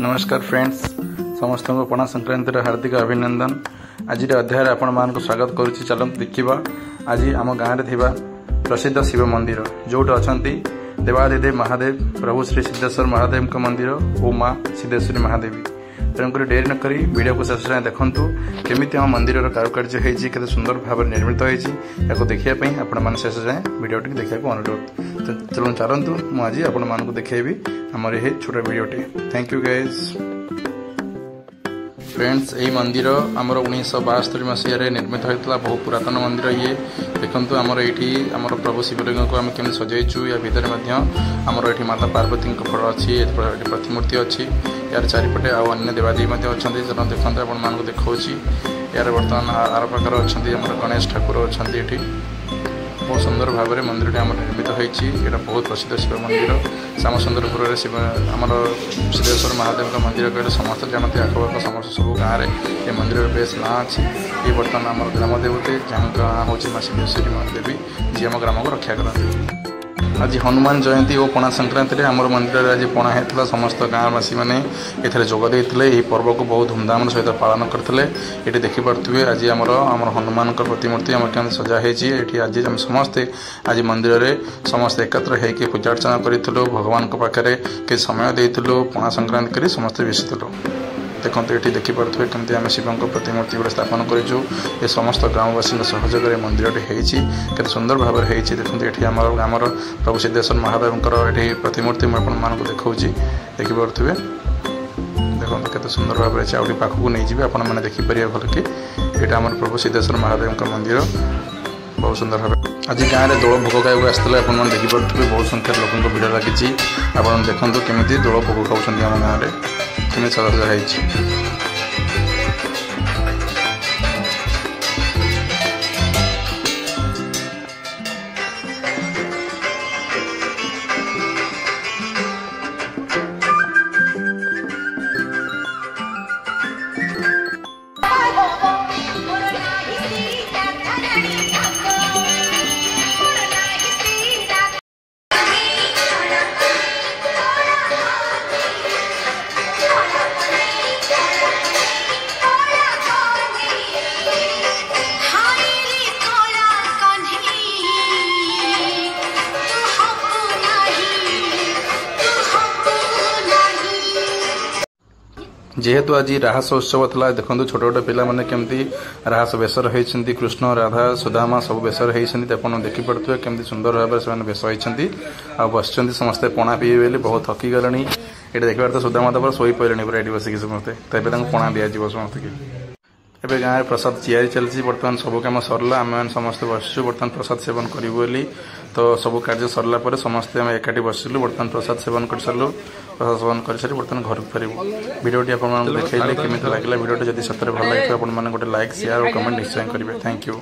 नमस्कार फ्रेंड्स, समस्त को पणा संक्रांति हार्दिक अभिनंदन। आज अध्याय आपण मान स्वागत करुच्ची। चलते देखा आज आम गाँव में प्रसिद्ध शिव मंदिर जोट अच्छा देवादिदेव महादेव प्रभु श्री सिद्धेश्वर महादेव मंदिर और माँ सिद्धेश्वरी महादेवी। तेणुक डेरी नक वीडियो को शेष जाए देखूँ केमी आम मंदिर कारुकार्य होते सुंदर भाव निर्मित होती देखापी आपण शेष जाए वीडियो देखा अनुरोध। चलो चलतु मुझे आपण मान देखी आमर ये छोटा वीडियोटे। Thank you guys. फ्रेंड्स, यही मंदिर आमर 1972 मसीह निर्मित होता बहु पुरातन मंदिर। ये देखो आमर ये आमर प्रभु शिवलिंग को आम केमी सजाइचु। या भितर आमर ये माता पार्वती फटो अच्छी प्रतिमूर्ति अच्छी। यार चारिपटे अन्य देवादेवी अच्छा चलो देखते आपण देखा यार बर्तमान आर पाखर अच्छा गणेश ठाकुर अच्छा। ये बहुत सुंदर भाव में मंदिर आम निर्मित होती। बहुत प्रसिद्ध शिव मंदिर श्यामसुंदरपुर शिव आमर सिद्धेश्वर महादेव मंदिर कहले समस्त जानते। आखपाख समस्त सब गाँव में ये मंदिर बेस ना अच्छी। ये बर्तमान आम ग्राम देवते जहाँ गाँ हूँ माँ सिद्धेश्वरी महादेवी जी आम ग्राम को रक्षा करती। आज हनुमान जयंती और पणा संक्रांति में आमर मंदिर आज पणा होता। समस्त गाँववासी मैंने जोगदे यह पर्व को बहुत धूमधाम सहित पालन करते। ये देखिपे आज आमर हनुमान प्रतिमूर्ति आम क्या सजाई। ये आज आम समस्ते आज मंदिर में समस्त एकत्र होकर पूजा अर्चना करूँ। भगवान पाखे कि समय देलु पणा संक्रांति कर समस्ते मिशीलु। देखो ये देखिपे कमी आम शिव प्रतिमूर्ति गुड़ा स्थापन करूँ। ये समस्त ग्रामवासी सहयोग मंदिर होती सुंदर भाव में होती। देखते ये आम ग्रामर प्रभु सिद्धेश्वर महादेव ये प्रतिमूर्ति मुझे देखा देखिपे। देखो केते सुंदर भाव में आउटी पाखक नहीं जी आपण मैंने देखिपर भल कि यहाँ आम प्रभु सिद्धेश्वर महादेव मंदिर बहुत सुंदर भाव। आज गाँव में दोल भोग खाई आसते आपने देखिपे बहुत संख्यार लोक भिड़ लगी। आप देखते केमी दोल भोग खाऊँ आम गाँव में केमी सजा है। जेहेतु आज राहस उत्सव था देखो छोट छोट पिला माने केमती राहस बेसर होती। कृष्ण राधा सुदामा सब बेसर होती। आप देखिपे केमती सुंदर भाव से बेस होती बस समस्ते पणा पीए बोली बहुत थकी गले। ये देखा तो सुदामा तो शोई पड़े पूरा ये बसिक समस्ते तो पणा दिज्व समस्त की। एवं गाँव में प्रसाद तैयारी चलती। बर्तमान सब कम सरला आम समस्ते बसचु बर्तमान प्रसाद सेवन करूँ बोली। तो सब कार्य सरला समस्ते आम एकाठी बसिलु। बर्तमान प्रसाद सेवन कर सारू। प्रसाद सेवन कर सारी बर्तमान घर को फेरबू। वीडियोटी आपको देखा केमी लगे वीडियो जब सतरे भल लगे आप गोटे लाइक शेयर और कमेंट निश्चय करेंगे। Thank you.